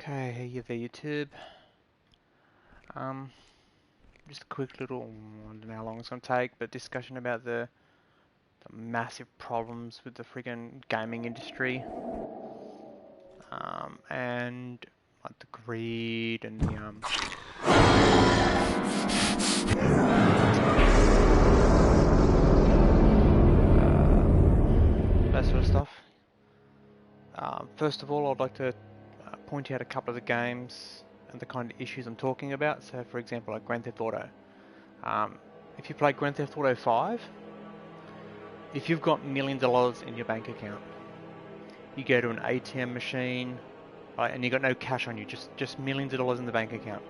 Okay, hey there YouTube. Um, just a quick little, I don't know how long it's gonna take, but discussion about the massive problems with the friggin' gaming industry. And like the greed and the that sort of stuff. First of all, I'd like to point out a couple of the games and the kind of issues I'm talking about. So, for example, like Grand Theft Auto. If you play Grand Theft Auto 5, if you've got millions of dollars in your bank account, you go to an ATM machine, right, and you got no cash on you, just millions of dollars in the bank account.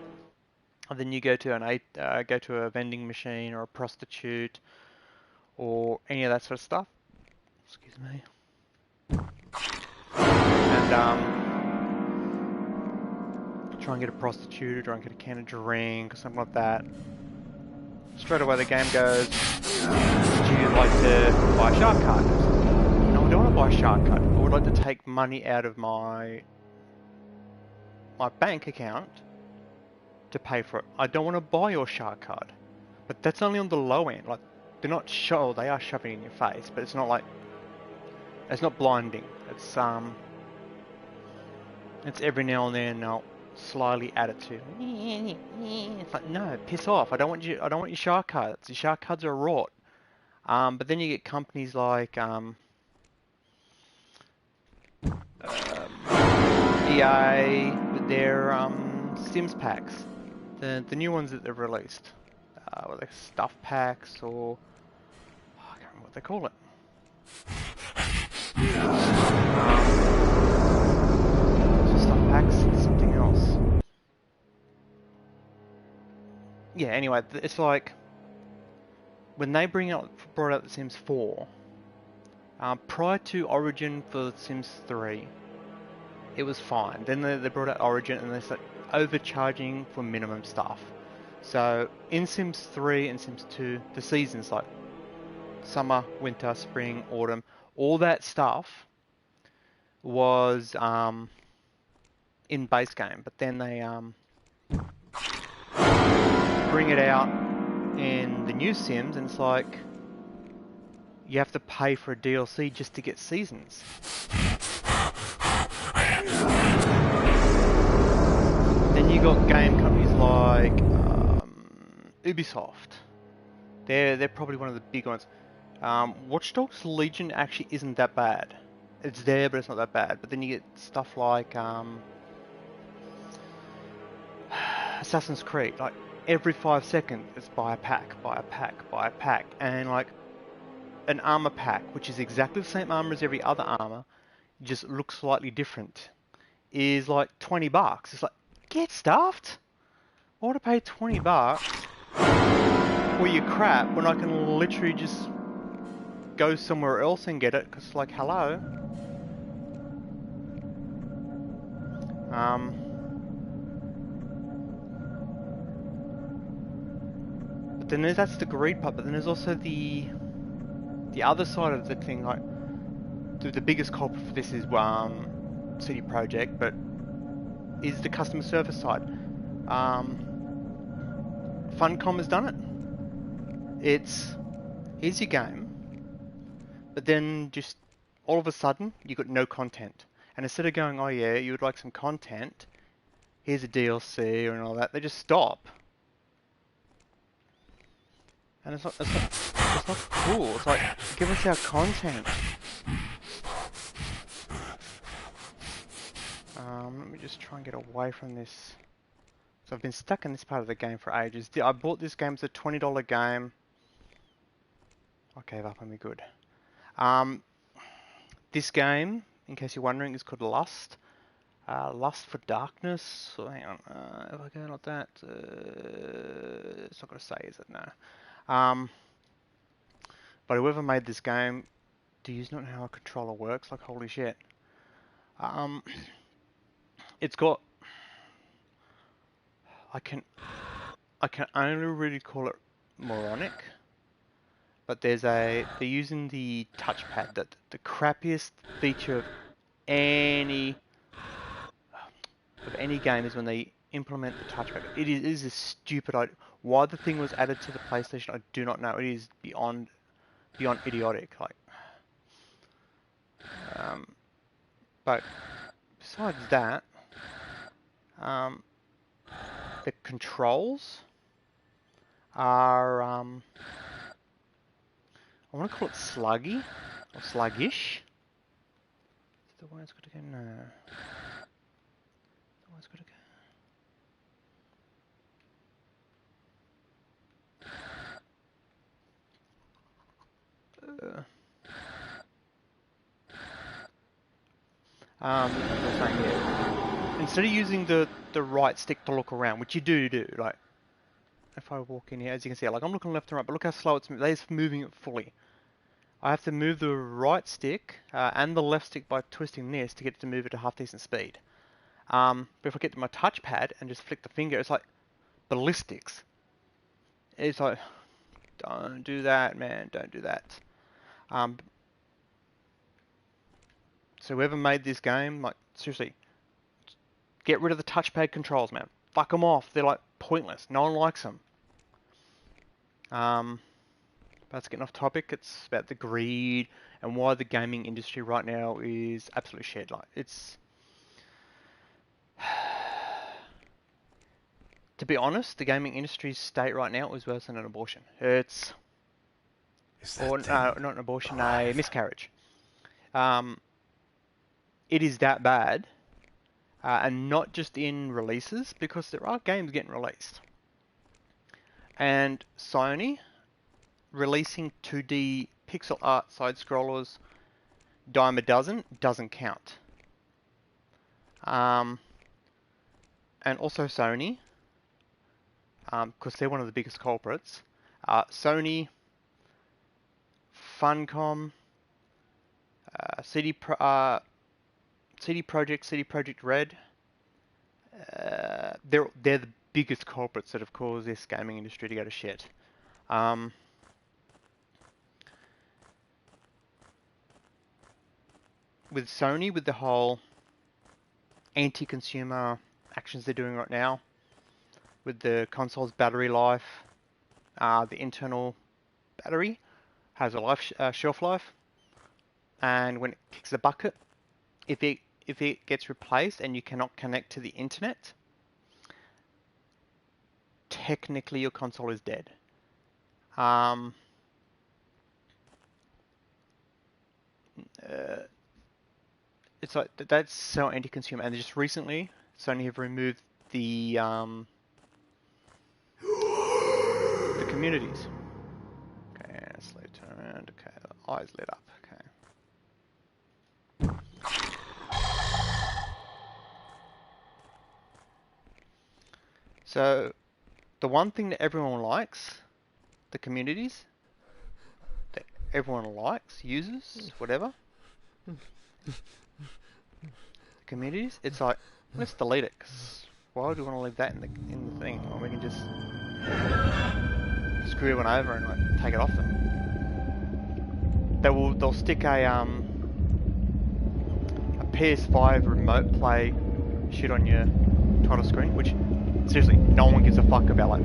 And then you go to a vending machine or a prostitute or any of that sort of stuff. Excuse me. And try and get a prostitute or try and get a can of drink or something like that. Straight away the game goes, would you like to buy a shark card? No, I don't want to buy a shark card. I would like to take money out of my bank account to pay for it. I don't want to buy your shark card. But that's only on the low end. Like, they're not they are shoving it in your face, but it's not like, it's not blinding. It's every now and then they'll slyly add it to. It's like, no, piss off. I don't want your shark cards. Your shark cards are rot. But then you get companies like EA with their Sims packs, the new ones that they've released, or the stuff packs, or I can't remember what they call it. Stuff packs, something else. Yeah. Anyway, it's like when they brought out The Sims 4. Prior to Origin for The Sims 3, it was fine. Then they brought out Origin and they started overcharging for minimum stuff. So in Sims 3 and Sims 2, the seasons like summer, winter, spring, autumn, all that stuff was in base game, but then they bring it out in the new Sims, and it's like you have to pay for a DLC just to get seasons. Then you got game companies like Ubisoft. They're probably one of the big ones. Watch Dogs Legion actually isn't that bad. It's there, but it's not that bad. But then you get stuff like Assassin's Creed. Like every 5 seconds, it's buy a pack, buy a pack, buy a pack, and like an armor pack, which is exactly the same armor as every other armor, just looks slightly different, is like $20. It's like, get stuffed. I want to pay $20 for your crap when I can literally just go somewhere else and get it, because like, hello. But then that's the greed part, but then there's also the other side of the thing, like the biggest culprit for this is CD Projekt, but is the customer service side. Funcom has done it. It's, here's your game, but then just all of a sudden you got no content. And instead of going, oh yeah, you would like some content, here's a DLC and all that, they just stop. And it's not cool. It's like, give us our content. Let me just try and get away from this. So I've been stuck in this part of the game for ages. I bought this game as a $20 game. I gave up on me good. This game, in case you're wondering, is called Lust. Lust for Darkness. So hang on, if I go like that, it's not gonna say, is it? No. But whoever made this game, do you not know how a controller works? Like, holy shit. It's got, I can only really call it moronic, but they're using the touchpad, the crappiest feature of any of any game is when they implement the touchpad. It is a stupid idea. Why the thing was added to the PlayStation, I do not know. It is beyond idiotic. Like, but besides that, the controls are I want to call it sluggy or sluggish. Is the word's got to go? No. The word's got to go. I was saying, yeah. Instead of using the right stick to look around, which you do, like, if I walk in here, as you can see, like, I'm looking left and right, but look how slow it's moving. It's moving it fully. I have to move the right stick and the left stick by twisting this to get it to move at a half-decent speed. But if I get to my touchpad and just flick the finger, it's like ballistics. It's like, don't do that, man, don't do that. So whoever made this game, like, seriously, get rid of the touchpad controls, man. Fuck them off. They're, like, pointless. No one likes them. That's getting off topic. It's about the greed and why the gaming industry right now is absolute shit. Like, it's... To be honest, the gaming industry's state right now is worse than an abortion. It's... Or, not an abortion, a miscarriage. It is that bad, and not just in releases, because there are games getting released. And Sony releasing 2D pixel art side-scrollers dime a dozen doesn't count. And also Sony, because they're one of the biggest culprits, Sony, Funcom, CD Projekt Red, they're the biggest culprits that have caused this gaming industry to go to shit. With Sony, with the whole anti-consumer actions they're doing right now, with the console's battery life, the internal battery has a shelf life, and when it kicks the bucket, if it gets replaced and you cannot connect to the internet, technically your console is dead. It's like that's so anti-consumer, and just recently Sony have removed the communities. Okay, slowly turn around. Okay, the eyes lit up. Okay. So, the one thing that everyone likes, the communities, that everyone likes, uses, whatever, communities, it's like, let's delete it, because why would we want to leave that in the thing? Or we can just screw one over and like take it off them. They'll stick a PS5 remote play shit on your title screen, which seriously no one gives a fuck about. Like,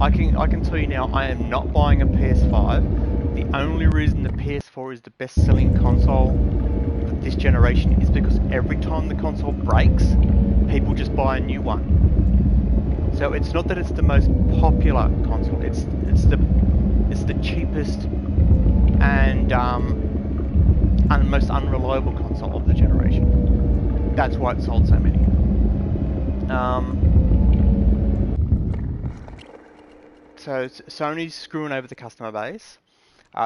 I can tell you now, I am not buying a PS5. The only reason the PS4 is the best-selling console of this generation is because every time the console breaks, people just buy a new one. So it's not that it's the most popular console; it's the cheapest and most unreliable console of the generation. That's why it sold so many. So Sony's screwing over the customer base.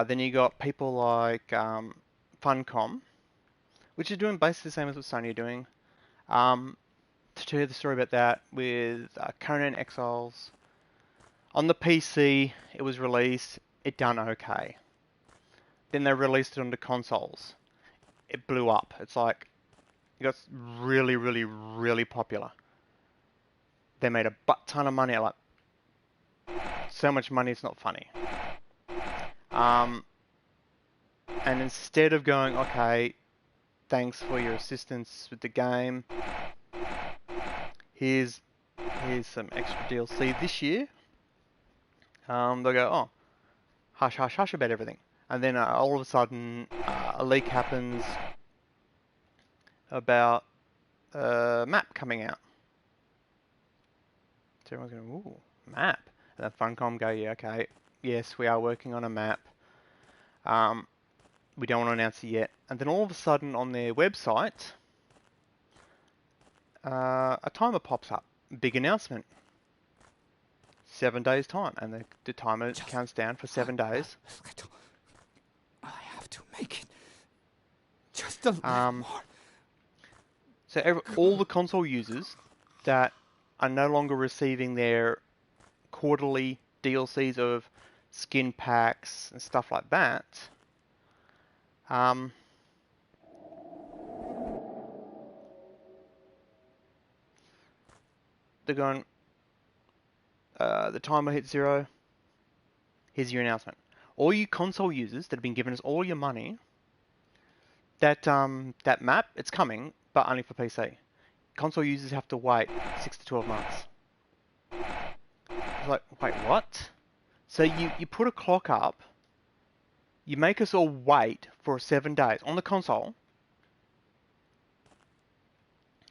Then you got people like Funcom, which is doing basically the same as what Sony are doing. To hear the story about that with Conan Exiles. On the PC, it was released, it done okay. Then they released it onto consoles. It blew up. It's like, it got really, really, really popular. They made a butt ton of money, like, so much money it's not funny. And instead of going, okay, thanks for your assistance with the game, here's some extra DLC this year. They'll go, oh, hush, hush, hush about everything. And then all of a sudden, a leak happens about a map coming out. So everyone's going, ooh, map. And then Funcom go, yeah, okay, yes, we are working on a map. We don't want to announce it yet. And then all of a sudden on their website, a timer pops up. Big announcement. 7 days time. And the timer counts down for 7 days. I have to make it just a little more. So all the console users that are no longer receiving their quarterly DLCs of skin packs and stuff like that, they're going, the timer hit 0, here's your announcement. All you console users that have been giving us all your money, that map, it's coming, but only for PC. Console users have to wait 6 to 12 months. It's like, wait, what? So you put a clock up, you make us all wait for 7 days on the console,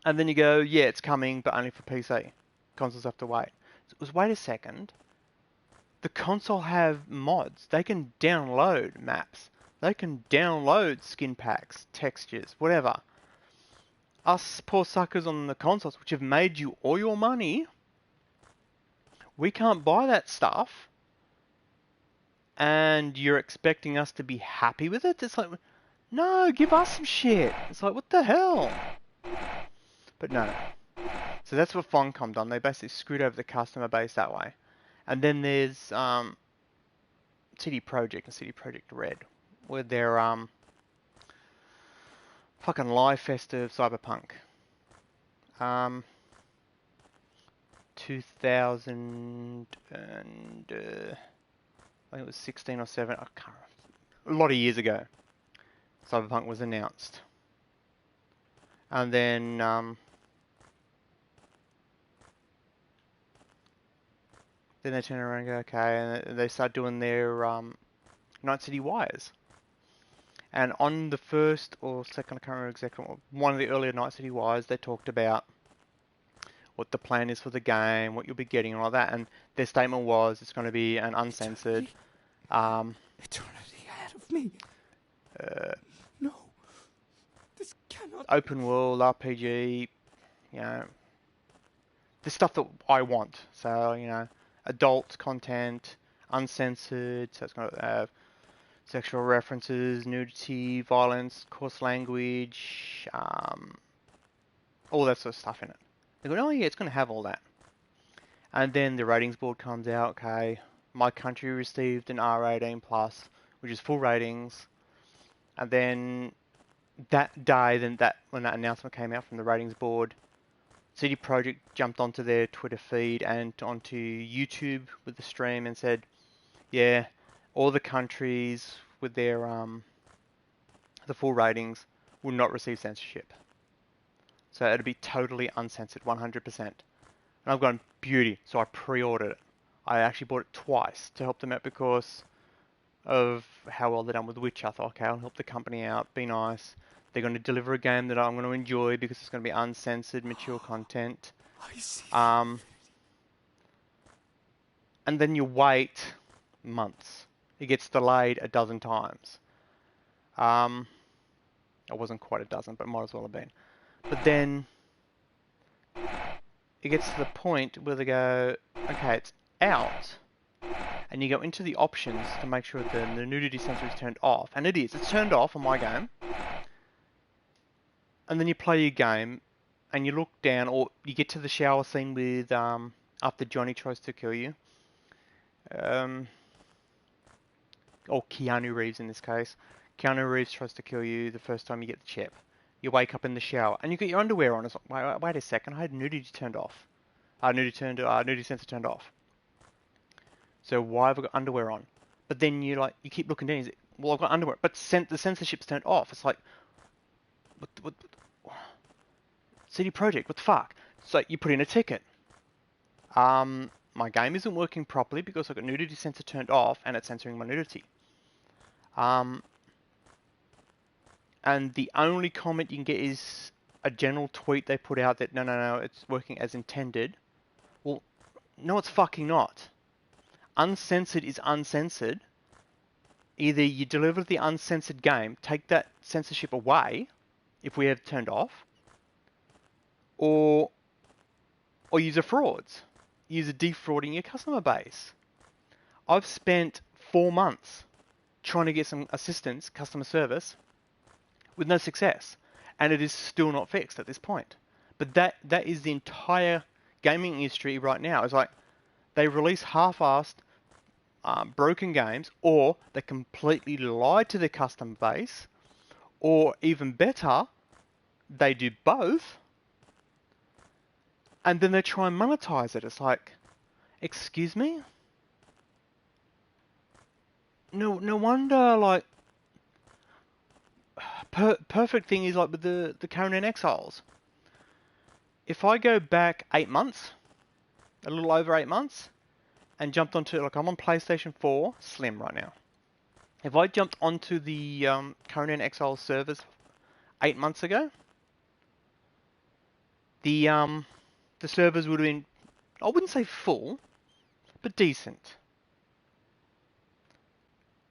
and then you go, yeah, it's coming, but only for PC. Consoles have to wait. So it was, wait a second. The console have mods. They can download maps. They can download skin packs, textures, whatever. Us poor suckers on the consoles, which have made you all your money, we can't buy that stuff. And you're expecting us to be happy with it? It's like, no, give us some shit. It's like, what the hell? But no. So that's what Funcom done. They basically screwed over the customer base that way. And then there's CD Projekt and CD Projekt Red, where they're fucking live festive Cyberpunk. 2000 and I think it was 16 or 7. I can't remember. A lot of years ago, Cyberpunk was announced, and then they turn around and go, okay, and they start doing their Night City Wires. And on the first or second, I can't remember exactly, one of the earlier Night City Wires, they talked about what the plan is for the game, what you'll be getting, and all that. And their statement was it's going to be an uncensored Eternity ahead of me. No, this cannot. Open world RPG, you know, the stuff that I want. So, you know, adult content, uncensored. So it's going to have sexual references, nudity, violence, coarse language, all that sort of stuff in it. They go, oh yeah, it's going to have all that. And then the ratings board comes out, okay, my country received an R18+, which is full ratings. And then that day, when that announcement came out from the ratings board, CD Projekt jumped onto their Twitter feed and onto YouTube with the stream and said, yeah, all the countries with their the full ratings will not receive censorship. So it'll be totally uncensored, 100%. And I've gone, beauty. So I pre-ordered it. I actually bought it twice to help them out because of how well they've done with Witcher. I thought, okay, I'll help the company out, be nice. They're going to deliver a game that I'm going to enjoy because it's going to be uncensored, mature content. I see. And then you wait months. It gets delayed a dozen times. It wasn't quite a dozen, but it might as well have been. But then it gets to the point where they go, okay, it's out. And you go into the options to make sure the nudity sensor is turned off. And it is. It's turned off on my game. And then you play your game and you look down, or you get to the shower scene with, after Johnny tries to kill you. Or Keanu Reeves in this case. Keanu Reeves tries to kill you the first time you get the chip. You wake up in the shower and you get your underwear on. It's like, wait a second, I had nudity turned off. Nudity sensor turned off. So why have I got underwear on? But then you keep looking down. Well, I've got underwear, but the censorship's turned off. It's like, what CD Projekt, what the fuck? So you put in a ticket. My game isn't working properly because I've got nudity sensor turned off and it's censoring my nudity. And the only comment you can get is a general tweet they put out that no, it's working as intended. Well, no, it's fucking not. Uncensored is uncensored. Either you deliver the uncensored game, take that censorship away, if we have turned off, or use a frauds. Use a defrauding your customer base. I've spent 4 months trying to get some assistance, customer service, with no success, and it is still not fixed at this point. But that is the entire gaming industry right now. It's like they release half-assed, broken games, or they completely lie to their customer base, or even better, they do both, and then they try and monetize it. It's like, excuse me? No wonder, like, perfect thing is like with the Conan Exiles. If I go back 8 months, a little over 8 months, and jumped onto, like, I'm on PlayStation 4 Slim right now. If I jumped onto the Conan Exiles servers 8 months ago, the servers would have been, I wouldn't say full, but decent.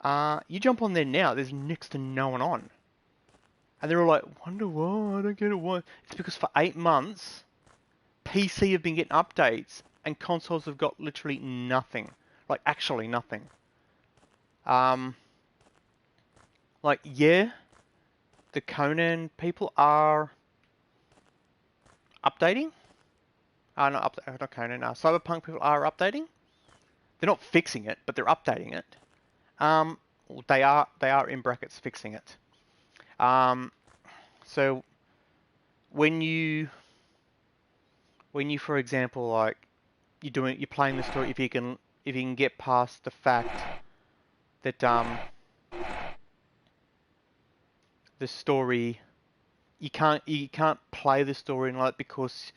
You jump on there now, there's next to no one on. And they're all like, wonder why, I don't get it, why. It's because for 8 months, PC have been getting updates, and consoles have got literally nothing. Like, actually nothing. Like, yeah, the Conan people are updating. Not Conan, Cyberpunk people are updating. They're not fixing it, but they're updating it. They are in brackets fixing it. So when you, for example, like you're playing the story, if you can get past the fact that the story, you can't play the story in like, because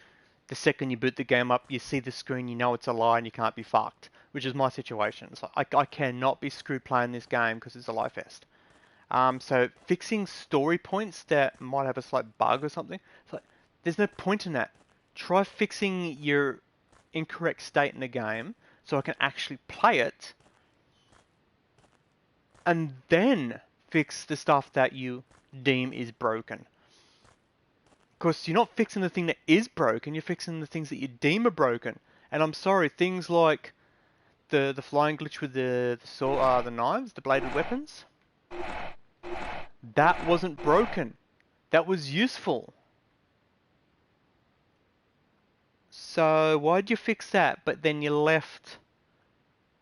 the second you boot the game up, you see the screen, you know it's a lie, and you can't be fucked. Which is my situation. So I cannot be screwed playing this game because it's a lie fest. So fixing story points that might have a slight bug or something, it's like, there's no point in that. Try fixing your incorrect state in the game so I can actually play it, and then fix the stuff that you deem is broken. Because you're not fixing the thing that is broken, you're fixing the things that you deem are broken. And I'm sorry, things like the flying glitch with the knives, the bladed weapons, that wasn't broken. That was useful. So why'd you fix that, but then you left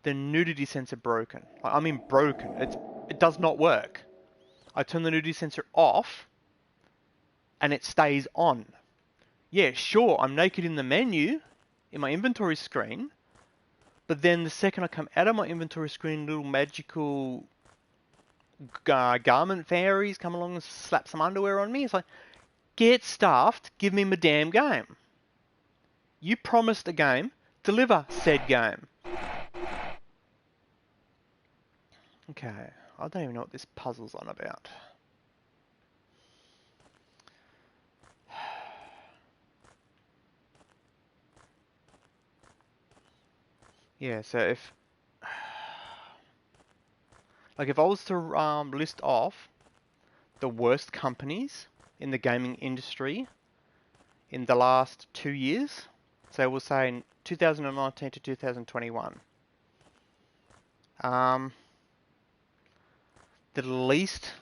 the nudity sensor broken? I mean broken. It does not work. I turn the nudity sensor off, and it stays on. Yeah, sure, I'm naked in the menu, in my inventory screen, but then the second I come out of my inventory screen, little magical garment fairies come along and slap some underwear on me. It's like, get stuffed, give me my damn game. You promised a game, deliver said game. Okay, I don't even know what this puzzle's on about. Yeah, so if I was to list off the worst companies in the gaming industry in the last 2 years, so we'll say in 2019 to 2021, the least,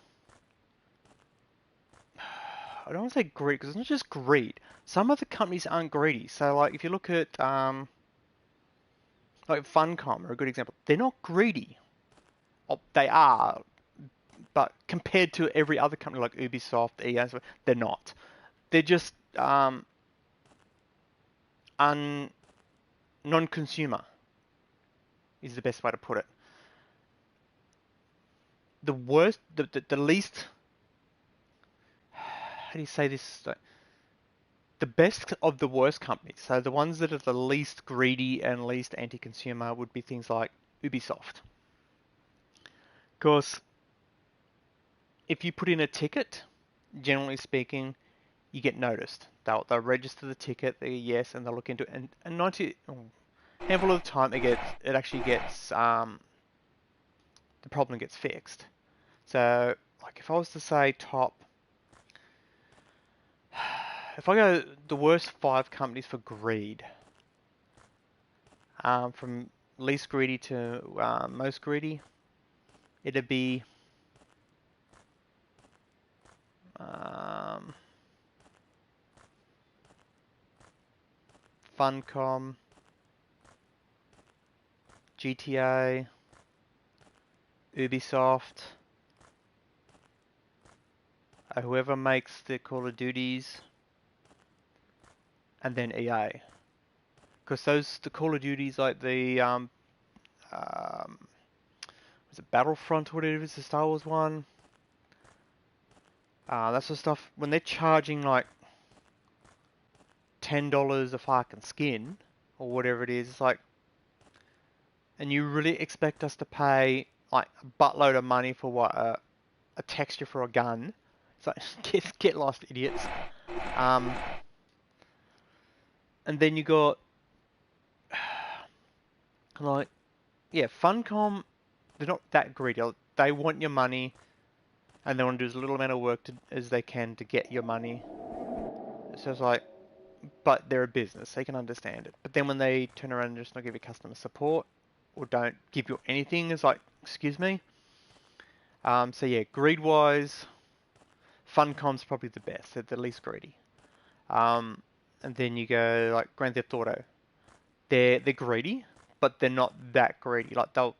I don't want to say greed, because it's not just greed. Some of the companies aren't greedy. So like if you look at like Funcom are a good example. They're not greedy. Oh, they are, but compared to every other company like Ubisoft, EA, they're not. They're just non-consumer is the best way to put it. The worst, the least, how do you say this? the best of the worst companies, so the ones that are the least greedy and least anti-consumer would be things like Ubisoft. Of course, if you put in a ticket, generally speaking, you get noticed. They'll register the ticket, they yes, and they'll look into it. And 90 handful of the time, it actually gets the problem gets fixed. So, like if I was to say if I go the worst 5 companies for greed, from least greedy to most greedy, it'd be Funcom, GTA, Ubisoft, whoever makes the Call of Duties, and then EA. Because the Call of Duties like the was it Battlefront or whatever it is, the Star Wars one? That sort of stuff. When they're charging like $10 a fucking skin or whatever it is, it's like, and you really expect us to pay like a buttload of money for what a texture for a gun? It's like get lost, idiots. And then you got like, yeah, Funcom. They're not that greedy. They want your money, and they want to do as little amount of work as they can to get your money. So it's like, but they're a business, they can understand it. But then when they turn around and just not give you customer support, or don't give you anything, it's like, excuse me. So yeah, greed-wise, Funcom's probably the best. They're the least greedy. And then you go like Grand Theft Auto. They're greedy, but they're not that greedy. Like they'll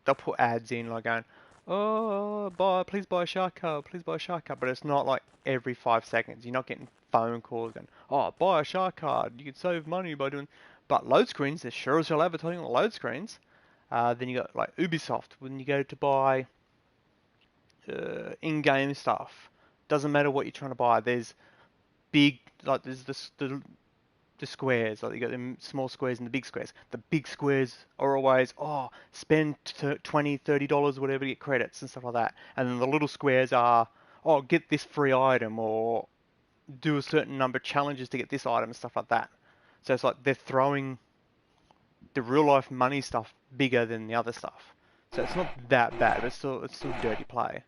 put ads in like going, oh, please buy a shark card, please buy a shark card. But it's not like every 5 seconds. You're not getting phone calls going, oh, buy a shark card. You can save money by doing. But load screens, they're sure as hell advertising on load screens. Then you got like Ubisoft. When you go to buy in-game stuff, doesn't matter what you're trying to buy. There's big, like there's the squares, like you got them small squares and the big squares. The big squares are always, oh, spend $20, $30, whatever to get credits and stuff like that. And then the little squares are, oh, get this free item or do a certain number of challenges to get this item and stuff like that. So it's like they're throwing the real life money stuff bigger than the other stuff. So it's not that bad, but it's still dirty play.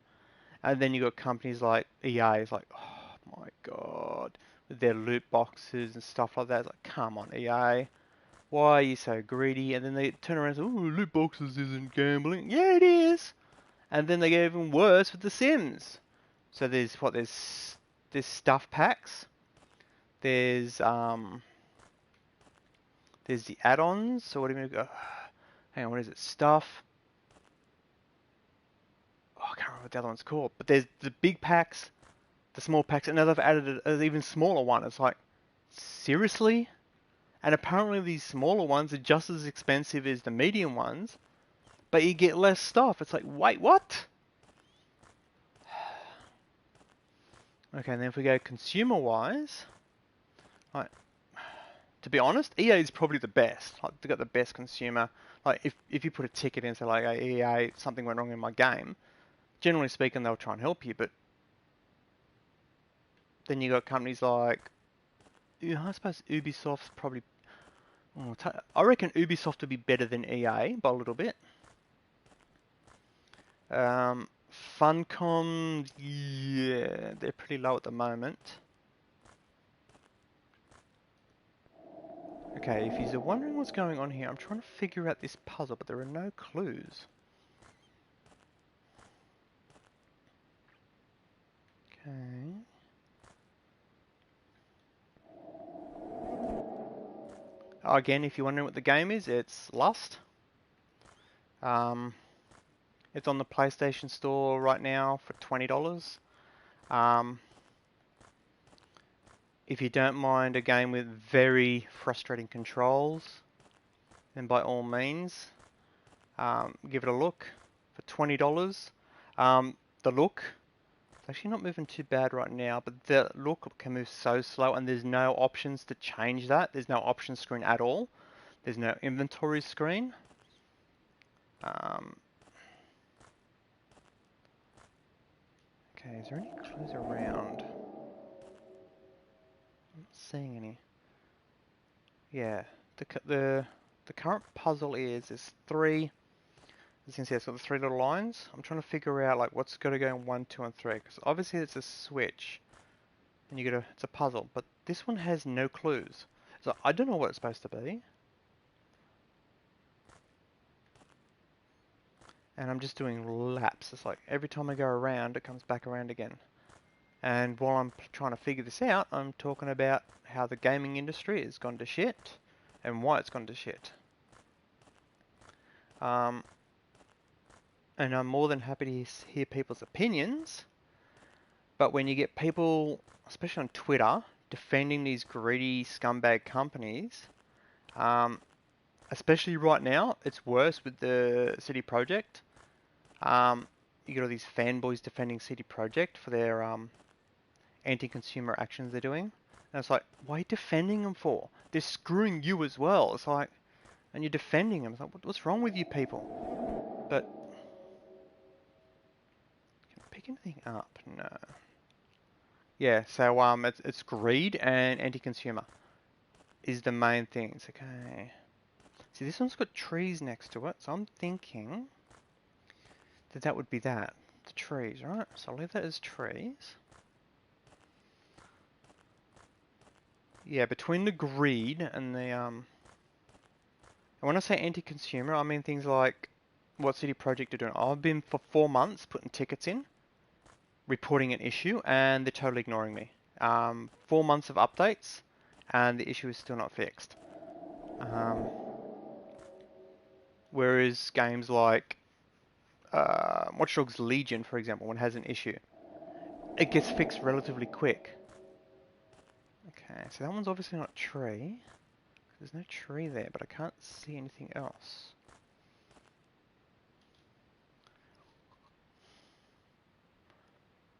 And then you got companies like EA, it's like, oh my god, with their loot boxes and stuff like that. It's like, come on, EA, why are you so greedy? And then they turn around and say, oh, loot boxes isn't gambling. Yeah, it is. And then they get even worse with The Sims. So there's stuff packs. There's the add-ons. So what do you mean? Hang on, what is it? Stuff. Oh, I can't remember what the other one's called. But there's the big packs, the small packs, and now they've added an even smaller one. It's like, seriously? And apparently these smaller ones are just as expensive as the medium ones, but you get less stuff. It's like, wait, what? Okay, and then if we go consumer-wise, like, to be honest, EA is probably the best. Like, they've got the best consumer. Like, if you put a ticket in, say like, hey, EA, something went wrong in my game, generally speaking, they'll try and help you, but then you got companies like, I suppose Ubisoft's probably, I reckon Ubisoft would be better than EA by a little bit. Funcom, yeah, they're pretty low at the moment. Okay, if you're wondering what's going on here, I'm trying to figure out this puzzle, but there are no clues. Okay. Again, if you're wondering what the game is, it's Lust. It's on the PlayStation Store right now for $20. If you don't mind a game with very frustrating controls, then by all means, give it a look for $20. The look, It's actually not moving too bad right now, but the look can move so slow, and there's no options to change that. There's no options screen at all. There's no inventory screen. Okay, is there any clues around? I'm not seeing any. Yeah, the current puzzle is there's three. As you can see, it's got the three little lines. I'm trying to figure out like what's got to go in 1, 2, and 3, because obviously it's a switch, and it's a puzzle. But this one has no clues, so I don't know what it's supposed to be. And I'm just doing laps. It's like every time I go around, it comes back around again. And while I'm trying to figure this out, I'm talking about how the gaming industry has gone to shit and why it's gone to shit. And I'm more than happy to hear people's opinions. But when you get people, especially on Twitter, defending these greedy scumbag companies, especially right now, it's worse with the CD Projekt. You get all these fanboys defending CD Projekt for their anti-consumer actions they're doing. And it's like, why are you defending them for? They're screwing you as well. It's like, and you're defending them. It's like, what's wrong with you people? But, can I pick anything up? No. Yeah, so it's greed and anti-consumer is the main things. Okay. See, this one's got trees next to it, so I'm thinking that would be that. The trees, right? So I'll leave that as trees. Yeah, between the greed and the and when I say anti-consumer, I mean things like what CD Projekt are doing. I've been for 4 months putting tickets in, reporting an issue, and they're totally ignoring me. 4 months of updates, and the issue is still not fixed. Whereas games like Watch Dogs Legion, for example, when it has an issue, it gets fixed relatively quick. Okay, so that one's obviously not a tree. There's no tree there, but I can't see anything else.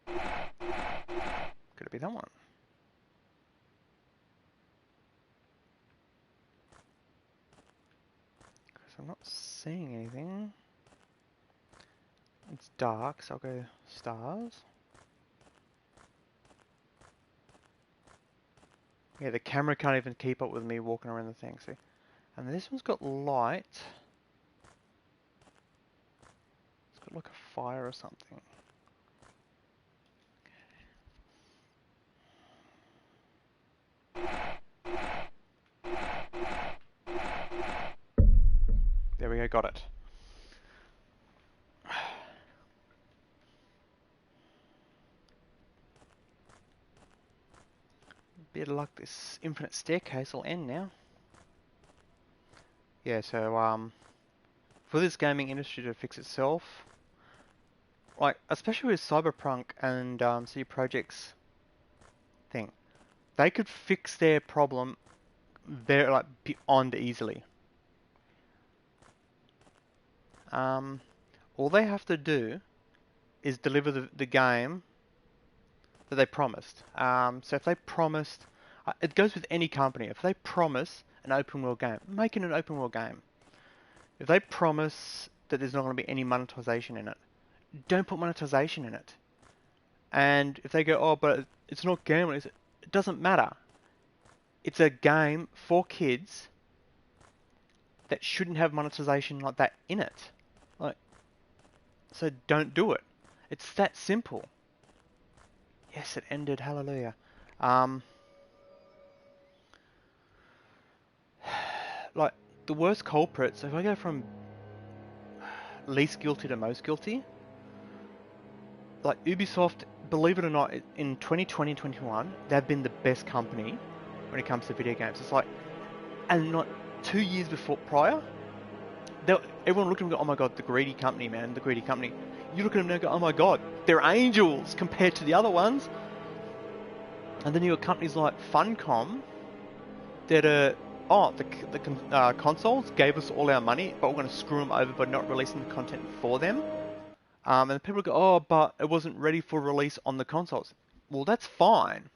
Could it be that one? Because I'm not seeing anything. It's dark, so I'll go stars. Yeah, the camera can't even keep up with me walking around the thing, see? And this one's got light. It's got like a fire or something. There we go, got it. Bit of luck, this infinite staircase will end now. Yeah, so for this gaming industry to fix itself, like especially with Cyberpunk and CD Projekt's thing, they could fix their problem very like beyond easily. All they have to do is deliver the game that they promised. So if they promised, it goes with any company. If they promise an open world game, make it an open world game. If they promise that there's not going to be any monetization in it, don't put monetization in it. And if they go, oh, but it's not gambling, it doesn't matter. It's a game for kids that shouldn't have monetization like that in it. Like, so don't do it. It's that simple. Yes, it ended. Hallelujah. Like, the worst culprits, if I go from least guilty to most guilty, like Ubisoft, believe it or not, in 2020-21, they've been the best company when it comes to video games. It's like, and not 2 years prior, everyone looked at them and go, oh my god, the greedy company, man, the greedy company. You look at them and go, oh my god, they're angels compared to the other ones. And then you got companies like Funcom that are, the consoles gave us all our money, but we're going to screw them over by not releasing the content for them. And people go, oh, but it wasn't ready for release on the consoles. Well, that's fine.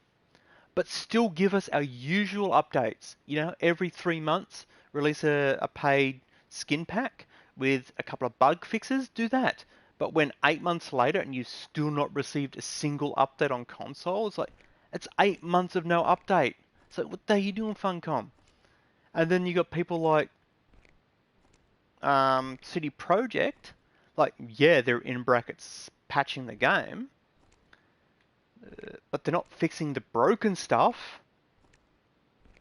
But still give us our usual updates. You know, every 3 months, release a paid skin pack with a couple of bug fixes. Do that. But when 8 months later and you've still not received a single update on console, it's like, it's 8 months of no update. So what the hell are you doing, Funcom? And then you got people like CD Projekt, like, yeah, they're in brackets patching the game, but they're not fixing the broken stuff.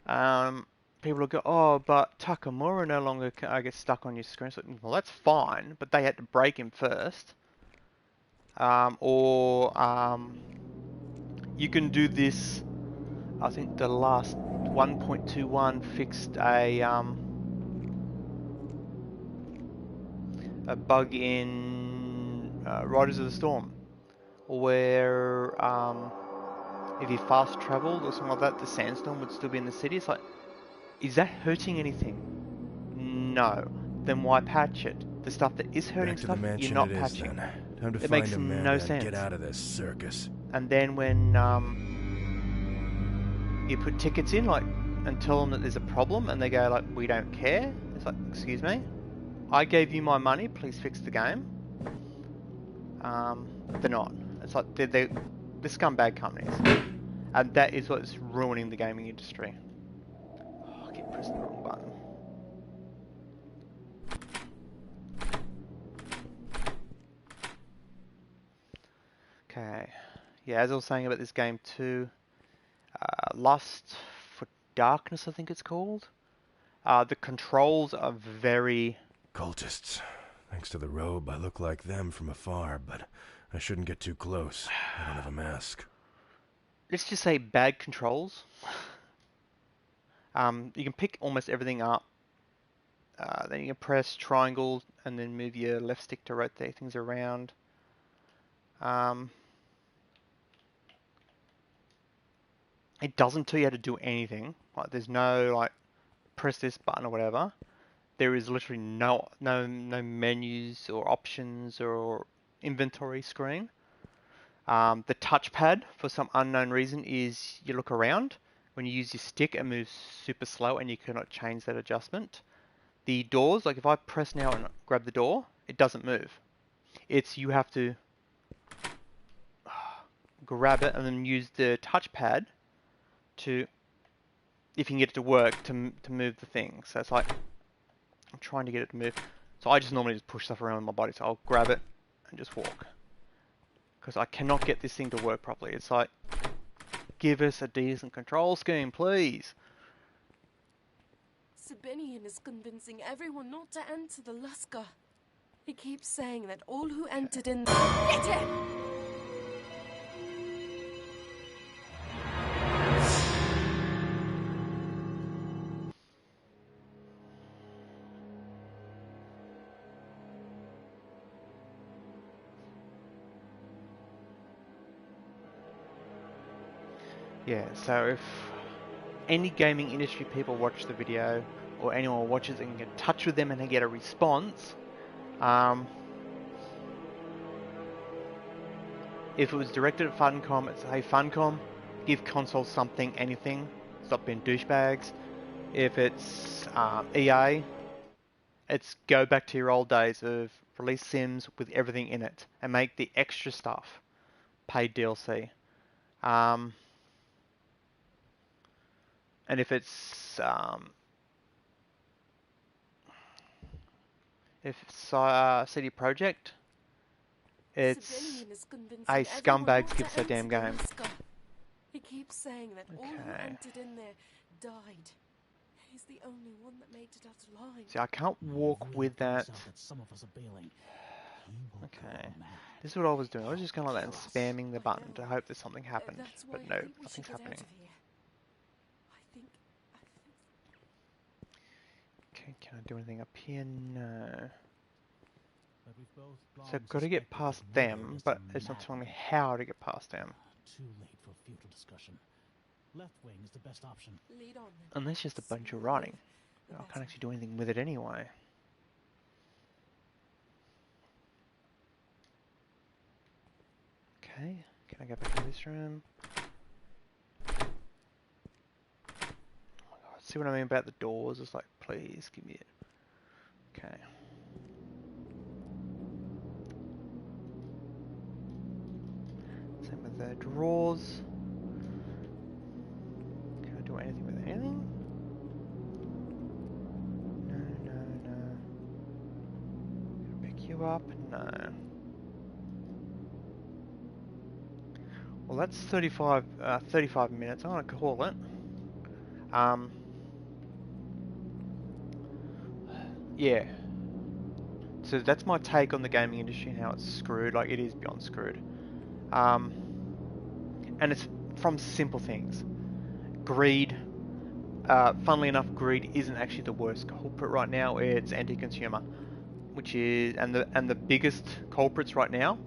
People will go, oh, but Takamura no longer gets stuck on your screen. So, well, that's fine, but they had to break him first. You can do this. I think the last 1.21 fixed a bug in Riders of the Storm, where if you fast traveled or something like that, the sandstorm would still be in the city. It's like, is that hurting anything? No. Then why patch it? The stuff that is hurting stuff, you're not patching. Time to It find makes him, man, no and sense. get out of this circus. And then when you put tickets in, like, and tell them that there's a problem, and they go like, we don't care. It's like, excuse me, I gave you my money. Please fix the game. They're not. It's like they're scumbag companies, and that is what's ruining the gaming industry. Oh, I keep pressing the wrong button. Okay, yeah, as I was saying about this game too, Lust for Darkness, I think it's called. The controls are very... Cultists. Thanks to the robe, I look like them from afar, but I shouldn't get too close. I don't have a mask. Let's just say bad controls. You can pick almost everything up. Then you can press triangle and then move your left stick to rotate things around. It doesn't tell you how to do anything. Like, there's no like press this button or whatever. There is literally no menus or options or inventory screen. The touchpad, for some unknown reason, is you look around. When you use your stick, it moves super slow and you cannot change that adjustment. The doors, like if I press now and grab the door, it doesn't move. It's you have to grab it and then use the touchpad to, if you can get it to work, to move the thing. So it's like, I'm trying to get it to move. So I just normally just push stuff around with my body. So I'll grab it and just walk. Because I cannot get this thing to work properly. It's like, give us a decent control scheme, please. Sabinian is convincing everyone not to enter the Luska. He keeps saying that all who entered in... Get him! Yeah, so if any gaming industry people watch the video, or anyone watches and get in touch with them and they get a response, if it was directed at Funcom, it's, hey Funcom, give consoles something, anything, stop being douchebags. If it's EA, it's go back to your old days of release Sims with everything in it, and make the extra stuff paid DLC. And if it's CD Projekt, it's hey scumbags, give us a damn game. He keeps saying that all who entered in there died. He's the only one that made it out alive. See, I can't walk with that. Okay, this is what I was doing. I was just going like that and spamming the button to hope that something happened, but no, nothing's happening. Okay, can I do anything up here? No. So I've got to get past them, but it's not telling me how to get past them. Too late for futile discussion. Left wing is the best option. Lead on. And that's just a bunch of writing. I can't actually do anything with it anyway. Okay, can I go back to this room? Oh my god, see what I mean about the doors? It's like, please give me it. Okay. Same with the drawers. Can I do anything with anything? No, no, no. Can I pick you up? No. Well, that's 35 minutes. I'm gonna call it. Yeah. So that's my take on the gaming industry and how it's screwed. Like, it is beyond screwed. And it's from simple things. Greed. Funnily enough, greed isn't actually the worst culprit right now. It's anti-consumer, which is and the biggest culprits right now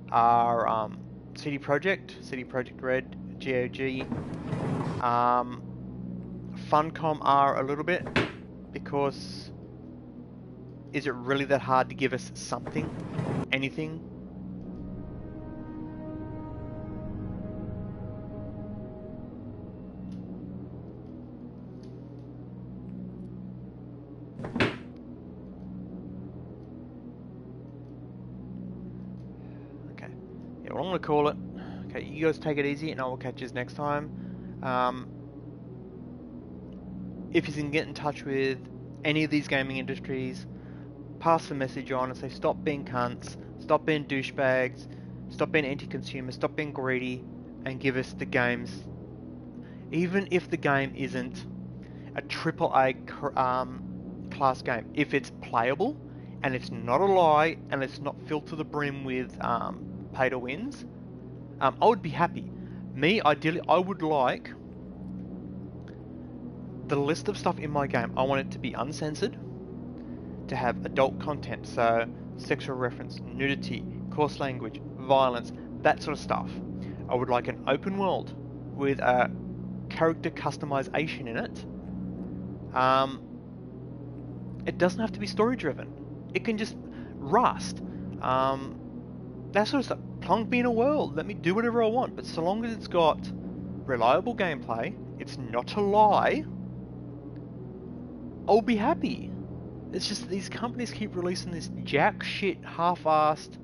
are CD Projekt Red, GOG, Funcom are a little bit, because is it really that hard to give us something, anything? Okay, yeah, well, I'm gonna call it. Okay, you guys take it easy, and I will catch you next time. If you can get in touch with any of these gaming industries, pass the message on and say stop being cunts, stop being douchebags, stop being anti-consumer, stop being greedy, and give us the games. Even if the game isn't a AAA class game, if it's playable and it's not a lie and it's not filled to the brim with pay to wins, I would be happy. Me, ideally, I would like the list of stuff in my game. I want it to be uncensored, to have adult content, so sexual reference, nudity, coarse language, violence, that sort of stuff. I would like an open world with a character customization in it. It doesn't have to be story driven. It can just Rust, that sort of stuff. Plonk me in a world, let me do whatever I want, but so long as it's got reliable gameplay, it's not a lie, I'll be happy. It's just these companies keep releasing this jack shit, half-assed.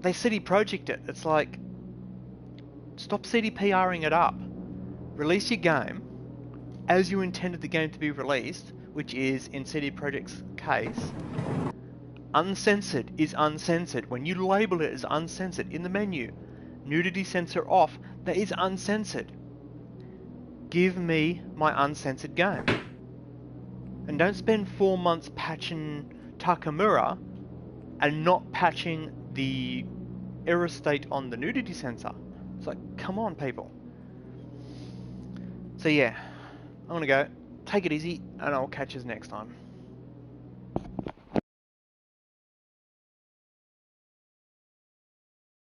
They CD Projekt it. It's like, stop CDPRing it up. Release your game as you intended the game to be released, which is, in CD Projekt's case, uncensored is uncensored. When you label it as uncensored in the menu, nudity censor off, that is uncensored. Give me my uncensored game. And don't spend 4 months patching Takamura and not patching the error state on the nudity sensor. It's like, come on, people. So yeah, I'm gonna go. Take it easy, and I'll catch you next time.